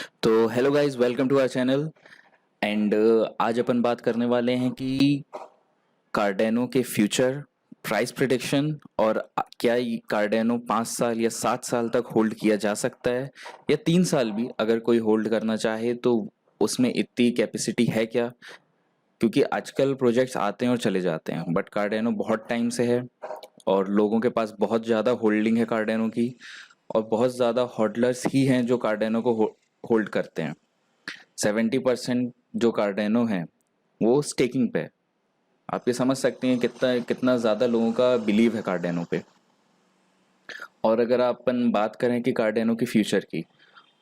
तो hello guys, welcome to our channel. And आज अपन बात करने वाले हैं कि कार्डेनो के फ्यूचर, प्राइस प्रिडिक्शन और क्या ये कार्डेनो 5 साल या 7 साल तक होल्ड किया जा सकता है या 3 साल भी अगर कोई होल्ड करना चाहे तो उसमें इतनी कैपेसिटी है क्या। क्योंकि आजकल प्रोजेक्ट्स आते हैं और चले जाते हैं, बट कार्डेनो बहुत टाइम से है और लोगों के पास बहुत ज़्यादा होल्डिंग है कार्डेनो की, और बहुत ज़्यादा होल्डर्स ही हैं जो कार्डेनो को होल्ड करते हैं। 70% जो कार्डेनो है वो स्टेकिंग पे है। आप ये समझ सकते हैं कितना कितना ज़्यादा लोगों का बिलीव है कार्डेनो पे। और अगर अपन बात करें कि कार्डेनो की फ्यूचर की,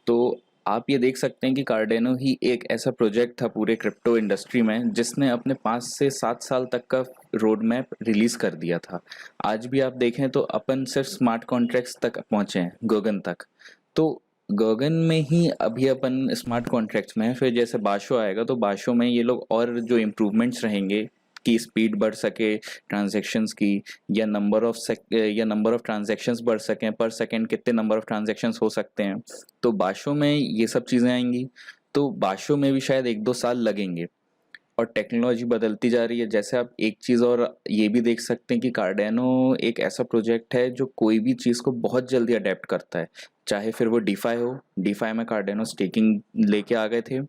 तो आप ये देख सकते हैं कि कार्डेनो ही एक ऐसा प्रोजेक्ट था पूरे क्रिप्टो इंडस्ट्री में जिसने अपने 5 से 7 साल तक का रोड मैप रिलीज कर दिया था। आज भी आप देखें तो अपन सिर्फ स्मार्ट कॉन्ट्रैक्ट्स तक पहुंचे हैं, गगन तक। तो गगन में ही अभी अपन स्मार्ट कॉन्ट्रैक्ट्स में हैं। फिर जैसे बाशो आएगा तो बाशो में ये लोग और जो इम्प्रूवमेंट्स रहेंगे कि स्पीड बढ़ सके ट्रांजैक्शंस की, या नंबर ऑफ ट्रांजैक्शंस बढ़ सकें, पर सेकंड कितने नंबर ऑफ ट्रांजैक्शंस हो सकते हैं। तो बाशो में ये सब चीज़ें आएंगी। तो बाशो में भी शायद 1-2 साल लगेंगे। और टेक्नोलॉजी बदलती जा रही है। जैसे आप एक चीज़ और ये भी देख सकते हैं कि कार्डेनो एक ऐसा प्रोजेक्ट है जो कोई भी चीज़ को बहुत जल्दी अडेप्ट करता है। चाहे फिर वो डीफाई हो, डीफाई में कार्डेनो स्टेकिंग लेके आ गए थे।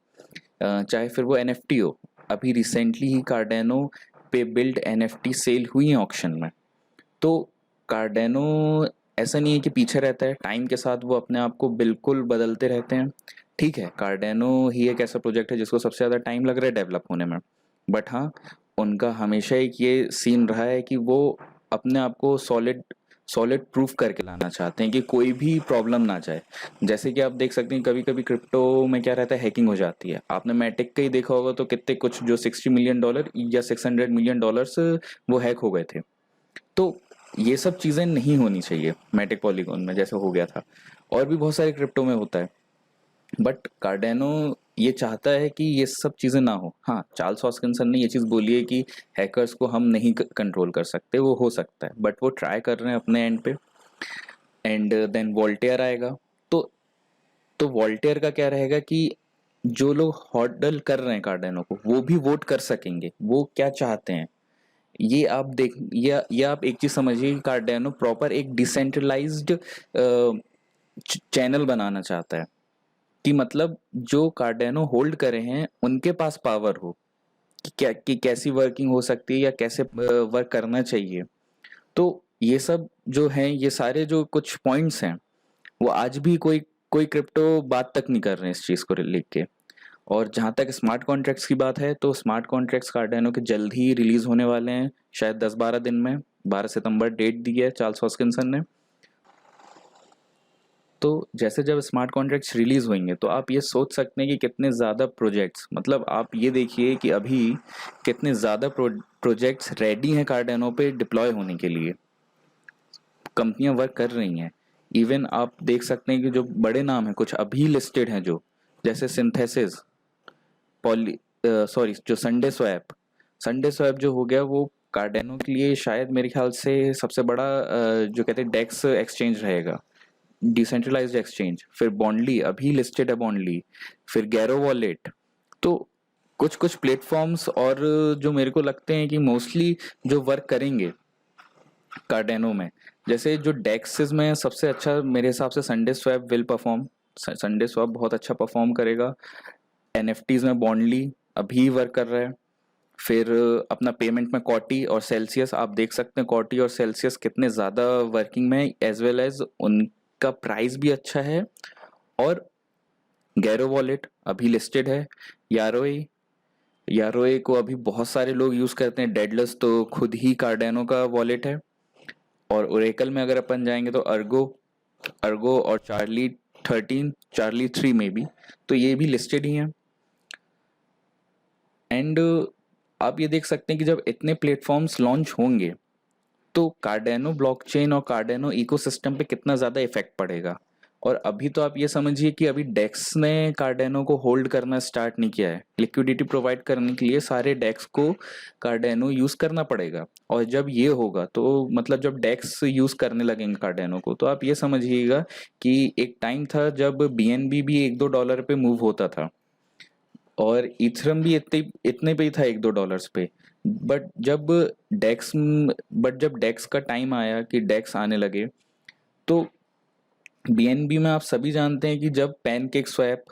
चाहे फिर वो एनएफटी हो, अभी रिसेंटली ही कार्डेनो पे बिल्ड एनएफटी सेल हुई है ऑक्शन में। तो कार्डेनो ऐसा नहीं है कि पीछे रहता है, टाइम के साथ वो अपने आप को बिल्कुल बदलते रहते हैं। ठीक है, कार्डेनो ही एक ऐसा प्रोजेक्ट है जिसको सबसे ज़्यादा टाइम लग रहा है डेवलप होने में, बट हाँ, उनका हमेशा एक ये सीन रहा है कि वो अपने आप को सॉलिड सॉलिड प्रूफ करके लाना चाहते हैं कि कोई भी प्रॉब्लम ना जाए। जैसे कि आप देख सकते हैं कभी कभी क्रिप्टो में क्या रहता है, हैकिंग हो जाती है। आपने मैटिक का ही देखा होगा, तो कितने कुछ जो $60 मिलियन या $600 मिलियन वो हैक हो गए थे। तो ये सब चीज़ें नहीं होनी चाहिए मैटिक पॉलीगॉन में जैसे हो गया था, और भी बहुत सारे क्रिप्टो में होता है। बट कार्डेनो ये चाहता है कि ये सब चीज़ें ना हो। हाँ, चार्ल्स हॉस्किंसन ने ये चीज़ बोली है कि हैकर्स को हम नहीं कंट्रोल कर सकते, वो हो सकता है, बट वो ट्राई कर रहे हैं अपने एंड पे। एंड देन वोल्टेयर आएगा। तो तो वोल्टेयर का क्या रहेगा कि जो लोग हॉडल कर रहे हैं कार्डेनो को, वो भी वोट कर सकेंगे वो क्या चाहते हैं। ये आप एक चीज समझिए कि कार्डेनो प्रॉपर एक डिसेंट्रलाइज्ड चैनल बनाना चाहता है। कि मतलब जो कार्डेनो होल्ड करे हैं उनके पास पावर हो कि क्या कि कैसी वर्किंग हो सकती है या कैसे वर्क करना चाहिए। तो ये सब जो हैं, ये सारे जो कुछ पॉइंट्स हैं, वो आज भी कोई कोई क्रिप्टो बात तक नहीं कर रहे हैं इस चीज को लिख के। और जहाँ तक स्मार्ट कॉन्ट्रैक्ट्स की बात है, तो स्मार्ट कॉन्ट्रैक्ट्स कार्डेनो के जल्द ही रिलीज होने वाले हैं, शायद 10-12 दिन में। 12 सितंबर डेट दी है चार्ल्स हॉस्किंसन ने। तो जैसे जब स्मार्ट कॉन्ट्रैक्ट्स रिलीज होंगे तो आप ये सोच सकते हैं कि कितने ज़्यादा प्रोजेक्ट्स, मतलब आप ये देखिए कि अभी कितने ज़्यादा प्रोजेक्ट्स रेडी हैं कार्डेनो पे डिप्लॉय होने के लिए। कंपनियां वर्क कर रही हैं। इवन आप देख सकते हैं कि जो बड़े नाम हैं कुछ अभी लिस्टेड हैं, जो जैसे सिंथेसिस, पॉली सॉरी जो संडे स्वैप जो हो गया, वो कार्डेनो के लिए शायद मेरे ख्याल से सबसे बड़ा जो कहते हैं डेक्स एक्सचेंज रहेगा, डिसेंट्रलाइज्ड एक्सचेंज। फिर बॉन्डली अभी लिस्टेड है, बॉन्डली। फिर गैरो वॉलेट। तो कुछ कुछ प्लेटफॉर्म्स और जो मेरे को लगते हैं कि मोस्टली जो वर्क करेंगे कार्डेनो में, जैसे जो डेक्सेस में सबसे अच्छा मेरे हिसाब से Sunday swap will perform. Sunday swap बहुत अच्छा परफॉर्म करेगा। एनएफटीज में बॉन्डली अभी वर्क कर रहा है। फिर अपना पेमेंट में कॉटी और सेल्सियस, आप देख सकते हैं कॉटी और सेल्सियस कितने ज़्यादा वर्किंग में, एज वेल एज उनका प्राइस भी अच्छा है। और गैरो वॉलेट अभी लिस्टेड है। यारोए यारोए को अभी बहुत सारे लोग यूज़ करते हैं। डेडलेस तो खुद ही कार्डेनो का वॉलेट है। और ओरेकल में अगर अपन जाएंगे तो अर्गो अर्गो और चार्ली 3 में भी, तो ये भी लिस्टेड ही हैं। एंड आप ये देख सकते हैं कि जब इतने प्लेटफॉर्म्स लॉन्च होंगे तो कार्डेनो ब्लॉकचेन और कार्डेनो इकोसिस्टम पे कितना ज़्यादा इफेक्ट पड़ेगा। और अभी तो आप ये समझिए कि अभी डेक्स ने कार्डेनो को होल्ड करना स्टार्ट नहीं किया है। लिक्विडिटी प्रोवाइड करने के लिए सारे डेक्स को कार्डेनो यूज करना पड़ेगा, और जब ये होगा तो मतलब जब डेक्स यूज करने लगेंगे कार्डेनो को, तो आप ये समझिएगा कि एक टाइम था जब बीएनबी भी $1-2 पे मूव होता था, और इथरम भी इतने इतने पे ही था $1-2 पे। बट जब डेक्स का टाइम आया कि डेक्स आने लगे, तो बीएनबी में आप सभी जानते हैं कि जब पैनकेक स्वैप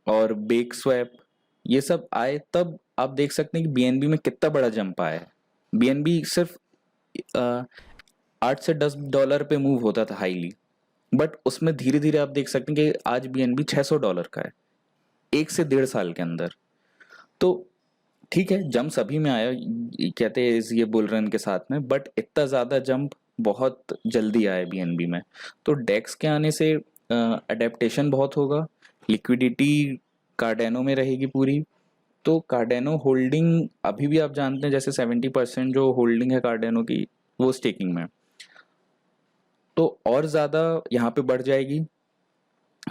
और बेक स्वैप ये सब आए, तब आप देख सकते हैं कि बीएनबी में कितना बड़ा जंप आया है। बीएनबी सिर्फ 8 से 10 डॉलर पे मूव होता था हाईली, बट उसमें धीरे धीरे आप देख सकते हैं कि आज बीएनबी $600 का है 1 से 1.5 साल के अंदर। तो ठीक है, जंप सभी में आया, कहते हैं ये बुल रन के साथ में, बट इतना ज्यादा जंप बहुत जल्दी आया बीएनबी में। तो डेक्स के आने से अडेप्टेशन बहुत होगा, लिक्विडिटी कार्डेनो में रहेगी पूरी। तो कार्डेनो होल्डिंग अभी भी आप जानते हैं जैसे 70% जो होल्डिंग है कार्डेनो की वो स्टेकिंग में, तो और ज्यादा यहाँ पे बढ़ जाएगी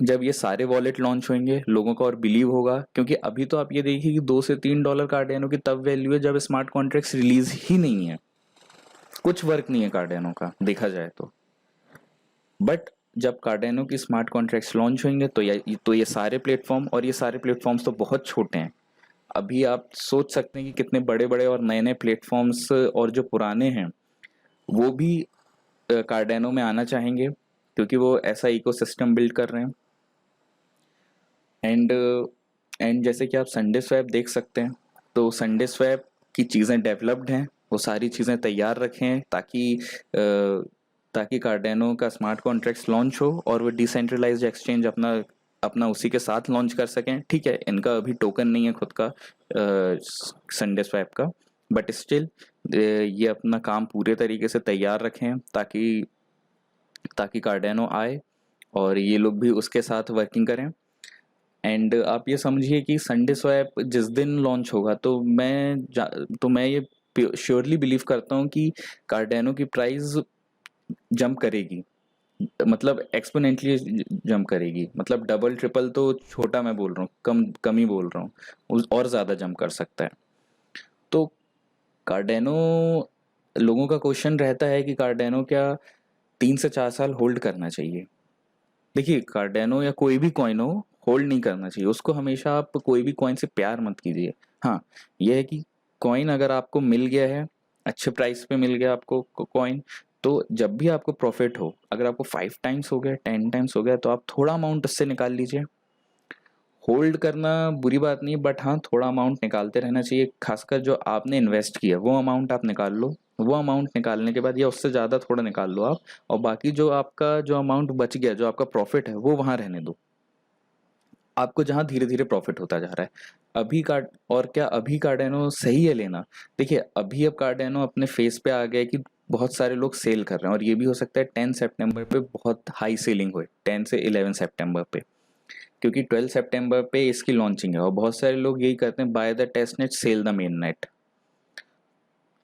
जब ये सारे वॉलेट लॉन्च होंगे, लोगों का और बिलीव होगा। क्योंकि अभी तो आप ये देखिए कि $2 से $3 कार्डेनो की तब वैल्यू है जब स्मार्ट कॉन्ट्रैक्ट्स रिलीज ही नहीं है, कुछ वर्क नहीं है कार्डेनो का देखा जाए तो। बट जब कार्डेनो की स्मार्ट कॉन्ट्रैक्ट्स लॉन्च होंगे तो ये सारे प्लेटफॉर्म, और ये सारे प्लेटफॉर्म्स तो बहुत छोटे हैं। अभी आप सोच सकते हैं कि कितने बड़े बड़े और नए नए प्लेटफॉर्म्स और जो पुराने हैं वो भी कार्डेनो में आना चाहेंगे, क्योंकि वो ऐसा इकोसिस्टम बिल्ड कर रहे हैं। एंड जैसे कि आप संडे स्वैप देख सकते हैं, तो संडे स्वैप की चीज़ें डेवलप्ड हैं, वो सारी चीज़ें तैयार रखें ताकि कार्डेनो का स्मार्ट कॉन्ट्रैक्ट्स लॉन्च हो और वो डिसेंट्रलाइज्ड एक्सचेंज अपना अपना उसी के साथ लॉन्च कर सकें। ठीक है, इनका अभी टोकन नहीं है खुद का संडे स्वैप का, बट स्टिल ये अपना काम पूरे तरीके से तैयार रखें ताकि ताकि कार्डेनो आए और ये लोग भी उसके साथ वर्किंग करें। एंड आप ये समझिए कि संडे स्वैप जिस दिन लॉन्च होगा, तो मैं ये श्योरली बिलीव करता हूँ कि कार्डेनो की प्राइस जंप करेगी, मतलब एक्सपोनेंटली जंप करेगी, मतलब डबल ट्रिपल तो छोटा मैं बोल रहा हूँ, कम कम ही बोल रहा हूँ, और ज़्यादा जंप कर सकता है। तो कार्डेनो, लोगों का क्वेश्चन रहता है कि कार्डेनो क्या 3 से 4 साल होल्ड करना चाहिए। देखिए, कार्डेनो या कोई भी कॉइन हो, होल्ड नहीं करना चाहिए उसको। हमेशा आप कोई भी कॉइन से प्यार मत कीजिए। हाँ, यह है कि कॉइन अगर आपको मिल गया है, अच्छे प्राइस पे मिल गया आपको कॉइन, तो जब भी आपको प्रॉफिट हो, अगर आपको 5 टाइम्स हो गया, 10 टाइम्स हो गया, तो आप थोड़ा अमाउंट उससे निकाल लीजिए। होल्ड करना बुरी बात नहीं, बट हाँ, थोड़ा अमाउंट निकालते रहना चाहिए। खासकर जो आपने इन्वेस्ट किया वो अमाउंट आप निकाल लो, वो अमाउंट निकालने के बाद या उससे ज़्यादा थोड़ा निकाल लो आप, और बाकी जो आपका जो अमाउंट बच गया, जो आपका प्रॉफिट है, वो वहाँ रहने दो, आपको जहाँ धीरे धीरे प्रॉफिट होता जा रहा है। अभी कार्डेनो सही है लेना। देखिए, अभी अब कार्डेनो अपने फेस पे आ गया कि बहुत सारे लोग सेल कर रहे हैं, और ये भी हो सकता है 10 सितंबर पे बहुत हाई सेलिंग हुई, 10 से 11 सितंबर पे, क्योंकि 12 सितंबर पे इसकी लॉन्चिंग है, और बहुत सारे लोग यही करते हैं, by the test net sell the main net,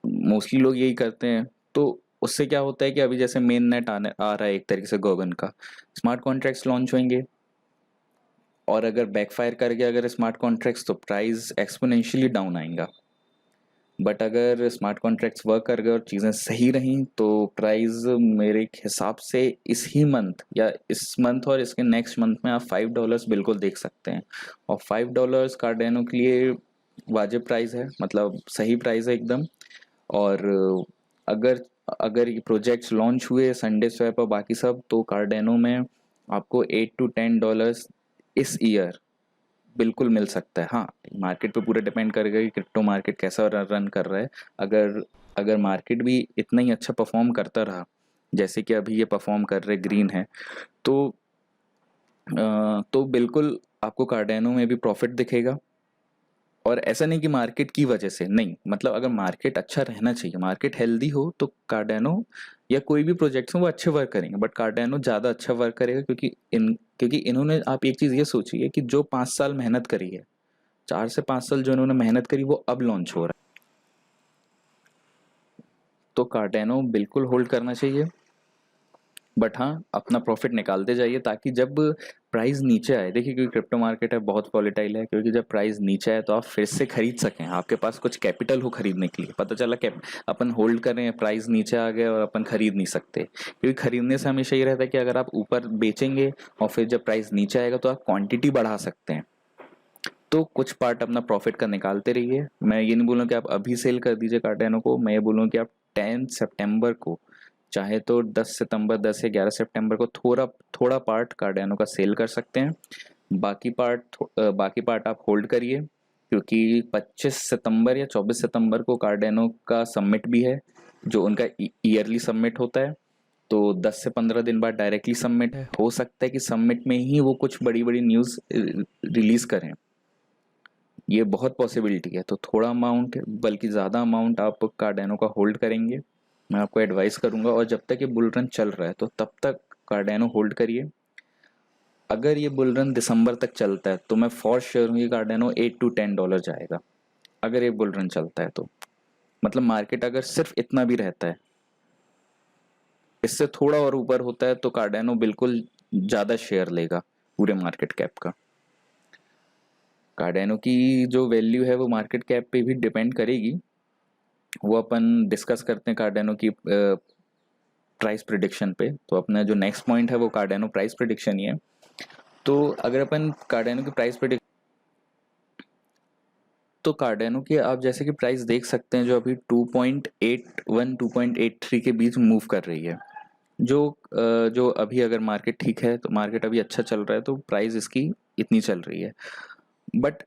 mostly लोग यही करते हैं। तो उससे क्या होता है कि अभी जैसे मेन नेट आ रहा है एक तरीके से गॉगन का, स्मार्ट कॉन्ट्रैक्ट्स लॉन्च होंगे, और अगर बैकफायर कर गया अगर स्मार्ट कॉन्ट्रैक्ट्स, तो प्राइस एक्सपोनेंशियली डाउन आएगा। बट अगर स्मार्ट कॉन्ट्रैक्ट्स वर्क कर गए और चीज़ें सही रहीं, तो प्राइस मेरे हिसाब से इस मंथ और इसके नेक्स्ट मंथ में आप $5 बिल्कुल देख सकते हैं, और $5 कार्डेनो के लिए वाजिब प्राइस है, मतलब सही प्राइस है एकदम। और अगर अगर ये प्रोजेक्ट्स लॉन्च हुए, संडे स्वैप और बाकी सब, तो कार्डेनो में आपको $8 to $10 इस ईयर बिल्कुल मिल सकता है। हाँ, मार्केट पे पूरा डिपेंड करेगा कि क्रिप्टो मार्केट कैसा रन कर रहा है। अगर अगर मार्केट भी इतना ही अच्छा परफॉर्म करता रहा जैसे कि अभी ये परफॉर्म कर रहे ग्रीन है, तो बिल्कुल आपको कार्डेनो में भी प्रॉफिट दिखेगा। और ऐसा नहीं कि मार्केट की वजह से नहीं, मतलब अगर मार्केट अच्छा रहना चाहिए, मार्केट हेल्दी हो, तो कार्डेनो या कोई भी प्रोजेक्ट्स हो वो अच्छे वर्क करेंगे, बट कार्डेनो ज़्यादा अच्छा वर्क करेगा, क्योंकि इन्होंने, आप एक चीज़ ये सोचिए कि जो 5 साल मेहनत करी है, 4 से 5 साल जो इन्होंने मेहनत करी, वो अब लॉन्च हो रहा है। तो कार्डेनो बिल्कुल होल्ड करना चाहिए। बट हाँ, अपना प्रॉफिट निकालते जाइए ताकि जब प्राइस नीचे आए, देखिए क्योंकि क्रिप्टो मार्केट है बहुत वॉलेटाइल है, क्योंकि जब प्राइस नीचे आए तो आप फिर से खरीद सकें, आपके पास कुछ कैपिटल हो खरीदने के लिए। पता चला कि अपन होल्ड कर रहे हैं, प्राइस नीचे आ गया और अपन खरीद नहीं सकते, क्योंकि खरीदने से हमेशा ये रहता है कि अगर आप ऊपर बेचेंगे और फिर जब प्राइस नीचे आएगा तो आप क्वांटिटी बढ़ा सकते हैं। तो कुछ पार्ट अपना प्रॉफिट का निकालते रहिए। मैं ये नहीं बोलूँ कि आप अभी सेल कर दीजिए कार्डेनो को, मैं ये बोलूँ कि आप 10 सितंबर को, चाहे तो 10 सितंबर 10 या 11 सितंबर को थोड़ा थोड़ा पार्ट कार्डेनो का सेल कर सकते हैं। बाकी पार्ट आप होल्ड करिए, क्योंकि 25 सितंबर या 24 सितंबर को कार्डेनो का सबमिट भी है, जो उनका ईयरली सबमिट होता है। तो 10 से 15 दिन बाद डायरेक्टली सबमिट है, हो सकता है कि सबमिट में ही वो कुछ बड़ी बड़ी न्यूज़ रिलीज करें, ये बहुत पॉसिबिलिटी है। तो थोड़ा अमाउंट बल्कि ज़्यादा अमाउंट आप कार्डेनो का होल्ड करेंगे, मैं आपको एडवाइस करूंगा। और जब तक ये बुल रन चल रहा है तो तब तक कार्डेनो होल्ड करिए। अगर ये बुल रन दिसंबर तक चलता है तो मैं फॉर श्योर हूँ ये कार्डेनो $8 to $10 जाएगा, अगर ये बुल रन चलता है तो। मतलब मार्केट अगर सिर्फ इतना भी रहता है, इससे थोड़ा और ऊपर होता है तो कार्डेनो बिल्कुल ज़्यादा शेयर लेगा पूरे मार्केट कैप का। कार्डेनो की जो वैल्यू है वो मार्केट कैप पे भी डिपेंड करेगी, वो अपन डिस्कस करते हैं कार्डेनो की प्राइस प्रिडिक्शन पे। तो अपना जो नेक्स्ट पॉइंट है वो कार्डेनो प्राइस प्रिडिक्शन ही है। तो अगर अपन कार्डेनो की प्राइस प्रिडिक्शन, तो कार्डेनो की आप जैसे कि प्राइस देख सकते हैं जो अभी 2.81 2.83 के बीच मूव कर रही है। जो अभी अगर मार्केट ठीक है तो मार्केट अभी अच्छा चल रहा है तो प्राइस इसकी इतनी चल रही है। बट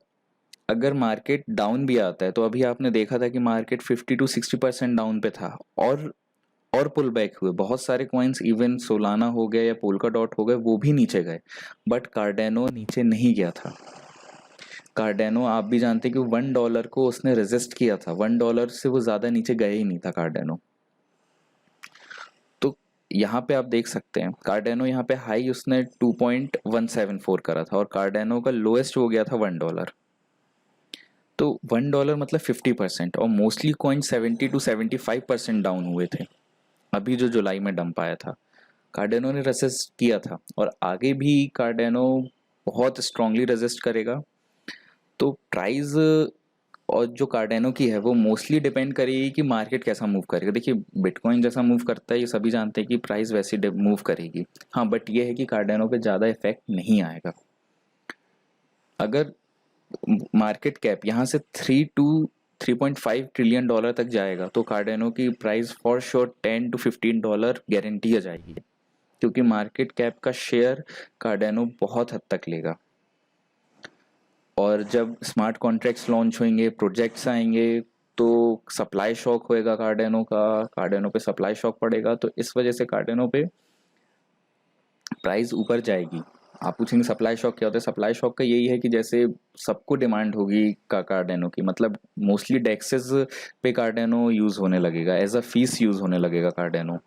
अगर मार्केट डाउन भी आता है तो अभी आपने देखा था कि मार्केट 50 to 60% डाउन पे था, और पुल बैक हुए बहुत सारे कॉइन्स, इवन सोलाना हो गया या पोल्का डॉट हो गए, वो भी नीचे गए, बट कार्डेनो नीचे नहीं गया था। कार्डेनो आप भी जानते हैं कि $1 को उसने रेजिस्ट किया था, $1 से वो ज्यादा नीचे गया ही नहीं था कार्डेनो। तो यहाँ पे आप देख सकते हैं कार्डेनो यहाँ पे हाई उसने 2.174 करा था और कार्डेनो का लोएस्ट हो गया था $1। तो $1 मतलब 50%, और मोस्टली कॉइन 70 to 75% डाउन हुए थे अभी जो जुलाई में डंप आया था। कार्डेनो ने रेसिस्ट किया था और आगे भी कार्डेनो बहुत स्ट्रांगली रेजिस्ट करेगा। तो प्राइस और जो कार्डेनो की है वो मोस्टली डिपेंड करेगी कि मार्केट कैसा मूव करेगा। देखिए बिटकॉइन जैसा मूव करता है ये सभी जानते हैं कि प्राइस वैसी मूव करेगी, हाँ, बट ये है कि कार्डेनो पे ज़्यादा इफेक्ट नहीं आएगा। अगर मार्केट कैप यहाँ से 3.5 ट्रिलियन डॉलर तक जाएगा तो कार्डेनो की price for sure $10 to $15 guarantee आ जाएगी, क्योंकि मार्केट कैप का शेयर कार्डेनो बहुत हद तक लेगा। और जब स्मार्ट कॉन्ट्रैक्ट्स लॉन्च होंगे, प्रोजेक्ट्स आएंगे, तो सप्लाई शॉक होएगा कार्डेनो का, कार्डेनो पे सप्लाई शॉक पड़ेगा, तो इस वजह से कार्डेनो पे प्राइस ऊपर जाएगी। आप पूछेंगे सप्लाई शॉक क्या होता है? सप्लाई शॉक का यही है कि जैसे सबको डिमांड होगी कार्डेनो की, मतलब मोस्टली डेक्सेस पे कार्डेनो यूज होने लगेगा, एज अ फीस यूज होने लगेगा कार्डेनो।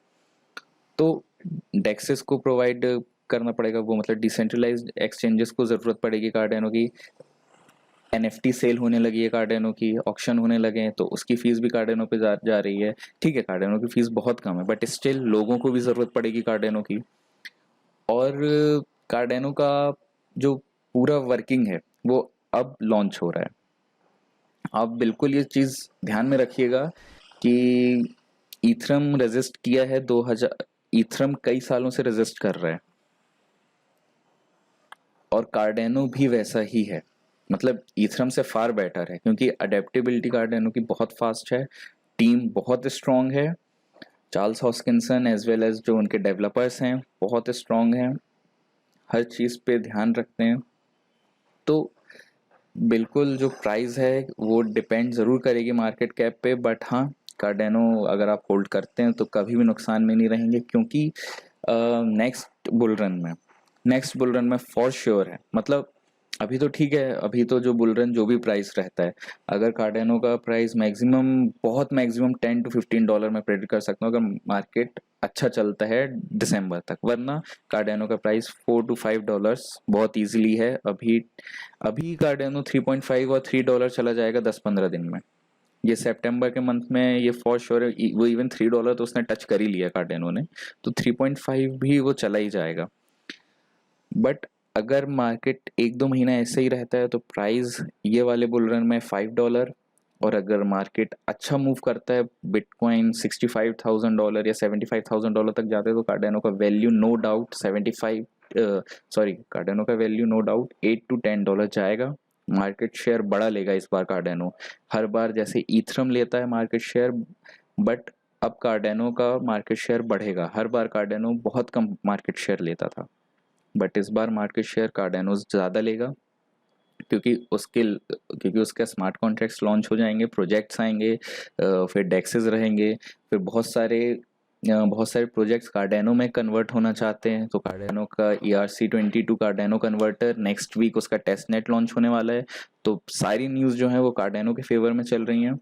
तो डेक्सेस को प्रोवाइड करना पड़ेगा, वो मतलब डिसेंट्रलाइज्ड एक्सचेंजेस को जरूरत पड़ेगी कार्डेनो की। NFT सेल होने लगी है कार्डेनो की, ऑक्शन होने लगे हैं, तो उसकी फीस भी कार्डेनो पे जा रही है। ठीक है, कार्डेनो की फीस बहुत कम है, बट स्टिल लोगों को भी जरूरत पड़ेगी कार्डेनो की। और कार्डेनो का जो पूरा वर्किंग है वो अब लॉन्च हो रहा है। आप बिल्कुल ये चीज ध्यान में रखिएगा कि ईथरम रेजिस्ट किया है 2000, ईथरम कई सालों से रेजिस्ट कर रहा है और कार्डेनो भी वैसा ही है, मतलब ईथरम से फार बेटर है, क्योंकि अडेप्टेबिलिटी कार्डेनो की बहुत फास्ट है, टीम बहुत स्ट्रांग है, Charles Hoskinson as well as जो उनके डेवलपर्स हैं बहुत स्ट्रांग हैं, हर चीज़ पे ध्यान रखते हैं। तो बिल्कुल जो प्राइस है वो डिपेंड ज़रूर करेगी मार्केट कैप पे, बट हाँ, कार्डेनो अगर आप होल्ड करते हैं तो कभी भी नुकसान में नहीं रहेंगे, क्योंकि नेक्स्ट बुल रन में फॉर श्योर है। मतलब अभी तो ठीक है, अभी तो जो बुल रन जो भी प्राइस रहता है, अगर कार्डेनो का प्राइस मैक्सिमम $10 to $15 में प्रेडिक्ट कर सकता हूँ अगर मार्केट अच्छा चलता है दिसंबर तक, वरना कार्डेनो का प्राइस $4 to $5 बहुत इजीली है। अभी कार्डेनो 3.5 और $3 चला जाएगा 10-15 दिन में। ये सितंबर के मंथ में ये फॉर श्योर वो इवन $3 तो उसने टच कर ही लिया कार्डेनो ने, तो 3.5 भी वो चला ही जाएगा। बट अगर मार्केट 1-2 महीना ऐसे ही रहता है तो प्राइस ये वाले बुल रन में $5, और अगर मार्केट अच्छा मूव करता है, बिटकॉइन $65,000 या $75,000 तक जाते हैं, तो कार्डेनो का वैल्यू नो डाउट कार्डेनो का वैल्यू नो डाउट $8 to $10 जाएगा। मार्केट शेयर बड़ा लेगा इस बार कार्डेनो। हर बार जैसे ईथरम लेता है मार्केट शेयर, बट अब कार्डेनो का मार्केट शेयर बढ़ेगा। हर बार कार्डेनो बहुत कम मार्केट शेयर लेता था, बट इस बार मार्केट शेयर कार्डेनो ज़्यादा लेगा, क्योंकि उसके स्मार्ट कॉन्ट्रैक्ट्स लॉन्च हो जाएंगे, प्रोजेक्ट्स आएंगे, फिर डेक्सेस रहेंगे, फिर बहुत सारे प्रोजेक्ट्स कार्डेनो में कन्वर्ट होना चाहते हैं। तो कार्डेनो का ERC-22 Cardano converter next week उसका टेस्ट नेट लॉन्च होने वाला है। तो सारी न्यूज़ जो है वो कार्डेनो के फेवर में चल रही हैं,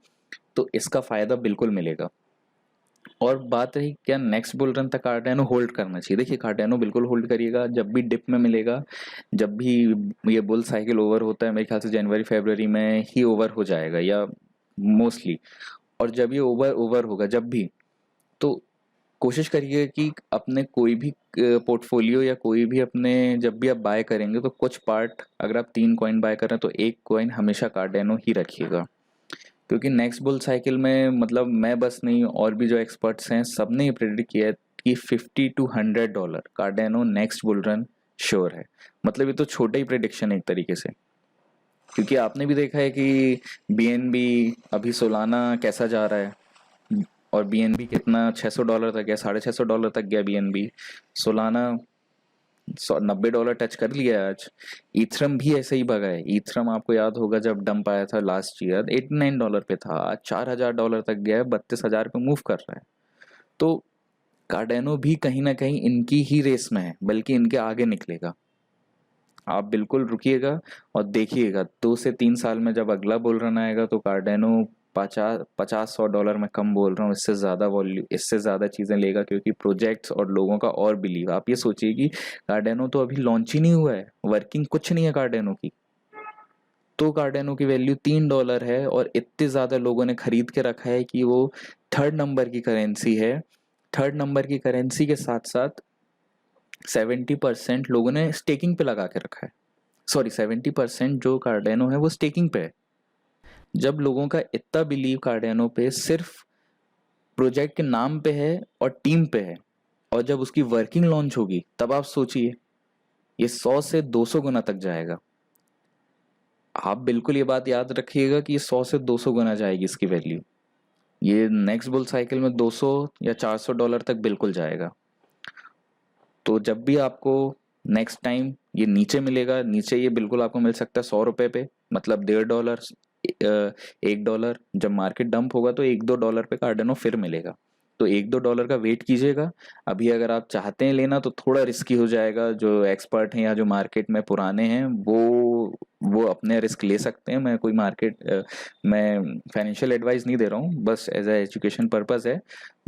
तो इसका फ़ायदा बिल्कुल मिलेगा। और बात रही क्या नेक्स्ट बुल रन तक कार्डेनो होल्ड करना चाहिए, देखिए कार्डेनो बिल्कुल होल्ड करिएगा। जब भी डिप में मिलेगा, जब भी ये बुल साइकिल ओवर होता है, मेरे ख्याल से जनवरी फरवरी में ही ओवर हो जाएगा या मोस्टली, और जब ये ओवर होगा जब भी, तो कोशिश करिए कि अपने कोई भी पोर्टफोलियो या कोई भी अपने, जब भी आप बाय करेंगे तो कुछ पार्ट, अगर आप 3 कॉइन बाय कर रहे हैं तो एक कॉइन हमेशा कार्डेनो ही रखिएगा। क्योंकि नेक्स्ट बुल साइकिल में, मतलब मैं बस नहीं, और भी जो एक्सपर्ट्स हैं सब ने ये प्रेडिक्ट किया है कि $50 to $100 कार्डेनो next bull run sure है। मतलब ये तो छोटा ही प्रेडिक्शन है एक तरीके से, क्योंकि आपने भी देखा है कि BNB अभी सोलाना कैसा जा रहा है, और BNB कितना $600 तक गया, $650 तक गया BNB। सोलाना $90 टच कर लिया है आज। ईथरम भी ऐसे ही भगा है। ईथरम आपको याद होगा जब डंप आया था लास्ट ईयर $89 पे था, आज $4000 तक गया है, 32,000 पे मूव कर रहा है। तो कार्डेनो भी कहीं ना कहीं इनकी ही रेस में है, बल्कि इनके आगे निकलेगा। आप बिल्कुल रुकिएगा और देखिएगा 2 से 3 साल में जब अगला बुल रन आएगा तो कार्डेनो 50-100 में कम बोल रहा हूँ, इससे ज़्यादा वॉल्यूम, इससे ज़्यादा चीज़ें लेगा, क्योंकि प्रोजेक्ट्स और लोगों का और बिलीव। आप ये सोचिए कि कार्डेनो तो अभी लॉन्च ही नहीं हुआ है, वर्किंग कुछ नहीं है कार्डेनो की, तो कार्डेनो की वैल्यू $3 है, और इतने ज़्यादा लोगों ने खरीद के रखा है कि वो थर्ड नंबर की करेंसी है। थर्ड नंबर की करेंसी के साथ साथ 70% लोगों ने स्टेकिंग पे लगा के रखा है। सॉरी, 70% जो कार्डेनो है वो स्टेकिंग पे है। जब लोगों का इतना बिलीव कार्डेनो पे सिर्फ प्रोजेक्ट के नाम पे है और टीम पे है, और जब उसकी वर्किंग लॉन्च होगी तब आप सोचिए ये 100 से 200 गुना तक जाएगा। आप बिल्कुल ये बात याद रखिएगा कि ये 100 से 200 गुना जाएगी इसकी वैल्यू। ये नेक्स्ट बुल साइकिल में 200 या $400 तक बिल्कुल जाएगा। तो जब भी आपको नेक्स्ट टाइम ये नीचे मिलेगा, नीचे ये बिल्कुल आपको मिल सकता है $100 पे, मतलब $1.5, $1। जब मार्केट डंप होगा तो $1-2 पे कार्डेनो फिर मिलेगा, तो $1-2 का वेट कीजिएगा। अभी अगर आप चाहते हैं लेना तो थोड़ा रिस्की हो जाएगा, जो एक्सपर्ट हैं या जो मार्केट में पुराने हैं वो अपने रिस्क ले सकते हैं। मैं फाइनेंशियल एडवाइस नहीं दे रहा हूँ, बस एज ए एजुकेशन पर्पस है।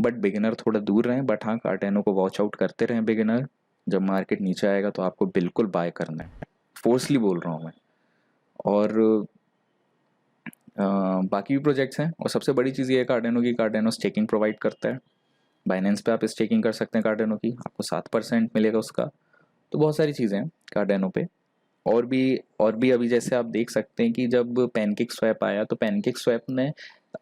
बट बिगिनर थोड़ा दूर रहें, बट हाँ कार्डेनो को वॉच आउट करते रहें बिगिनर। जब मार्केट नीचे आएगा तो आपको बिल्कुल बाय करना है, फोर्सली बोल रहा हूँ मैं। और बाकी भी प्रोजेक्ट्स हैं, और सबसे बड़ी चीज़ ये है कार्डेनो की, कार्डेनो स्टेकिंग प्रोवाइड करता है। बाइनेंस पे आप स्टेकिंग कर सकते हैं कार्डेनो की, आपको 7% मिलेगा उसका। तो बहुत सारी चीज़ें हैं कार्डेनो पे। और भी अभी जैसे आप देख सकते हैं कि जब पैनकेक स्वैप आया तो पैनकेक स्वैप ने,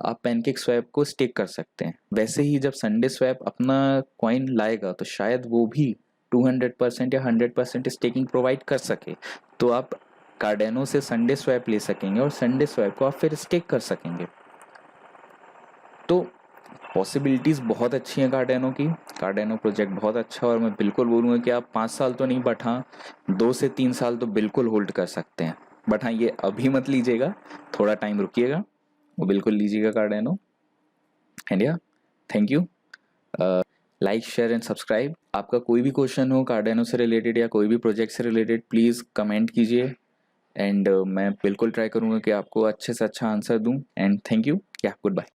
आप पैनकेक स्वैप को स्टेक कर सकते हैं। वैसे ही जब संडे स्वैप अपना कॉइन लाएगा तो शायद वो भी 200% या 100% स्टेकिंग प्रोवाइड कर सके, तो आप कार्डेनो से संडे स्वैप ले सकेंगे और संडे स्वैप को आप फिर स्टेक कर सकेंगे। तो पॉसिबिलिटीज़ बहुत अच्छी हैं कार्डेनो की। कार्डेनो प्रोजेक्ट बहुत अच्छा है, और मैं बिल्कुल बोलूँगा कि आप 5 साल तो नहीं, बट हाँ 2 से 3 साल तो बिल्कुल होल्ड कर सकते हैं। बट हाँ ये अभी मत लीजिएगा, थोड़ा टाइम रुकिएगा, वो बिल्कुल लीजिएगा कार्डेनो। एंड या thank you. Like, share and subscribe. आपका कोई भी क्वेश्चन हो कार्डेनो से रिलेटेड या कोई भी प्रोजेक्ट से रिलेटेड, प्लीज़ कमेंट कीजिए, एंड मैं बिल्कुल ट्राई करूँगा कि आपको अच्छे से अच्छा आंसर दूँ। एंड थैंक यू, या गुड बाय।